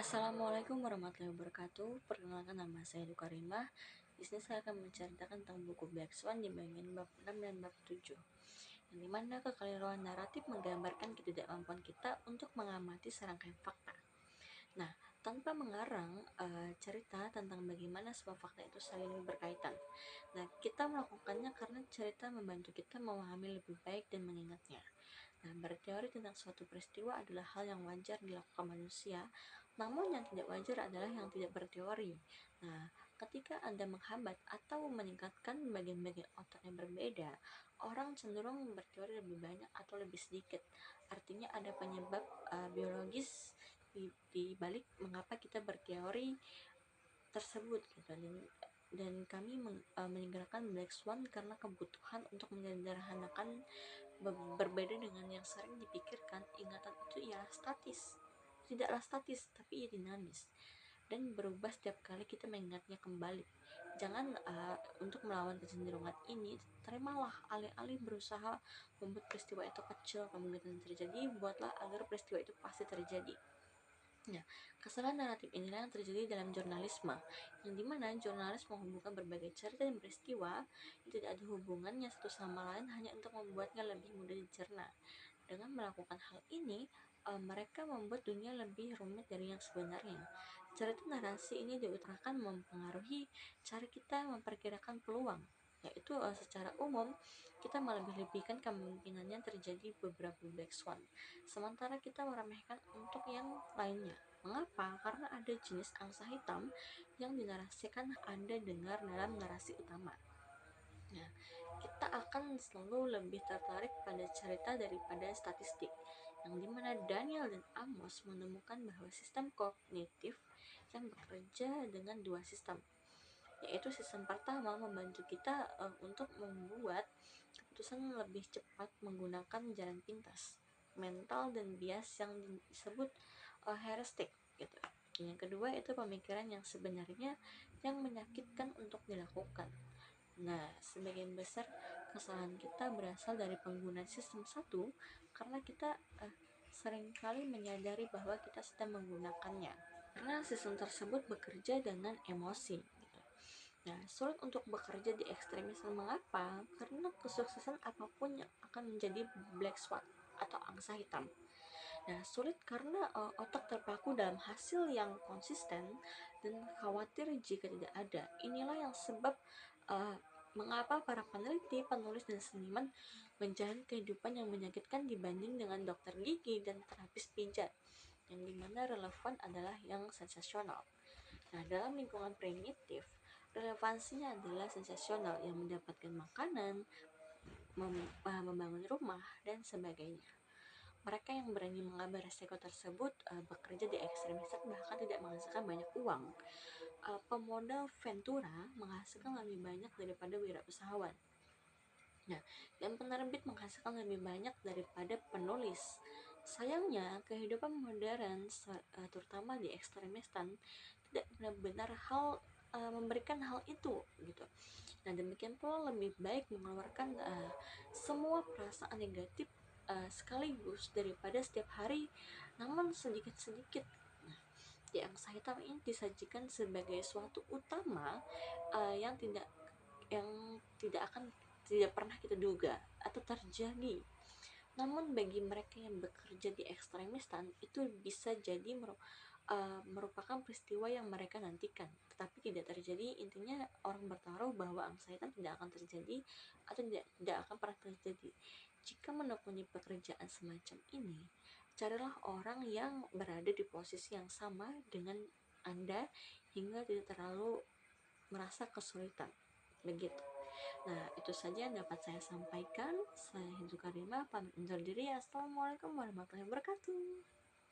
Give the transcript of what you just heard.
Assalamualaikum warahmatullahi wabarakatuh. Perkenalkan, nama saya Duka Rimah. Di sini saya akan menceritakan tentang buku Black Swan di bagian bab 6 dan bab 7, yang dimana kekeliruan naratif menggambarkan ketidakmampuan kita untuk mengamati serangkaian fakta. Nah, tanpa mengarang cerita tentang bagaimana sebuah fakta itu saling berkaitan. Nah, kita melakukannya karena cerita membantu kita memahami lebih baik dan mengingatnya. Nah, berteori tentang suatu peristiwa adalah hal yang wajar dilakukan manusia, namun yang tidak wajar adalah yang tidak berteori. Nah, ketika Anda menghambat atau meningkatkan bagian-bagian otak yang berbeda, orang cenderung berteori lebih banyak atau lebih sedikit. Artinya ada penyebab biologis di balik mengapa kita berteori tersebut gitu. Dan kami meninggalkan Black Swan karena kebutuhan untuk menyederhanakan. Berbeda dengan yang sering dipikirkan, ingatan itu ialah statis. Tidaklah statis, tapi ia dinamis dan berubah setiap kali kita mengingatnya kembali. Jangan untuk melawan kecenderungan ini, terimalah alih-alih berusaha membuat peristiwa itu kecil kemungkinan terjadi, buatlah agar peristiwa itu pasti terjadi. Nah, kesalahan naratif inilah yang terjadi dalam jurnalisme, yang dimana jurnalis menghubungkan berbagai cerita dan peristiwa yang tidak ada hubungannya satu sama lain hanya untuk membuatnya lebih mudah dicerna. Dengan melakukan hal ini, mereka membuat dunia lebih rumit dari yang sebenarnya. Cerita narasi ini diutarakan mempengaruhi cara kita memperkirakan peluang, yaitu secara umum kita melebih-lebihkan kemungkinannya terjadi beberapa black swan, sementara kita meremehkan untuk yang lainnya. Mengapa? Karena ada jenis angsa hitam yang dinarasikan Anda dengar dalam narasi utama. Nah, kita akan selalu lebih tertarik pada cerita daripada statistik, yang dimana Daniel dan Amos menemukan bahwa sistem kognitif yang bekerja dengan dua sistem, yaitu sistem pertama membantu kita untuk membuat keputusan lebih cepat menggunakan jalan pintas mental dan bias yang disebut heuristik gitu. Yang kedua itu pemikiran yang sebenarnya yang menyakitkan untuk dilakukan. Nah, sebagian besar kesalahan kita berasal dari pengguna sistem satu karena kita seringkali menyadari bahwa kita sedang menggunakannya. Karena sistem tersebut bekerja dengan emosi. Gitu. Nah, sulit untuk bekerja di ekstremisme. Mengapa? Karena kesuksesan apapun yang akan menjadi black swan atau angsa hitam. Nah, sulit karena otak terpaku dalam hasil yang konsisten dan khawatir jika tidak ada. Inilah yang sebab mengapa para peneliti, penulis, dan seniman menjalani kehidupan yang menyakitkan dibanding dengan dokter gigi dan terapis pijat, yang dimana relevan adalah yang sensasional. Nah, dalam lingkungan primitif, relevansinya adalah sensasional, yang mendapatkan makanan, membangun rumah, dan sebagainya. Mereka yang berani mengambil resiko tersebut bekerja di ekstremisme bahkan tidak menghasilkan banyak uang. Pemodal Ventura menghasilkan lebih banyak daripada wirausahawan. Nah, dan penerbit menghasilkan lebih banyak daripada penulis. Sayangnya, kehidupan modern, terutama di ekstremistan, tidak benar-benar memberikan hal itu gitu. Nah, demikian pula lebih baik mengeluarkan semua perasaan negatif sekaligus daripada setiap hari namun sedikit-sedikit. Nah, di angsa hitam ini disajikan sebagai suatu utama yang tidak pernah kita duga atau terjadi. Namun bagi mereka yang bekerja di ekstremistan, itu bisa jadi merupakan peristiwa yang mereka nantikan, tetapi tidak terjadi. Intinya orang bertaruh bahwa angsa hitam tidak akan terjadi atau tidak akan pernah terjadi. Jika menekuni pekerjaan semacam ini, carilah orang yang berada di posisi yang sama dengan Anda hingga tidak terlalu merasa kesulitan. Begitu. Nah, itu saja yang dapat saya sampaikan. Saya Hindu Karima, pamit undur diri. Assalamualaikum warahmatullahi wabarakatuh.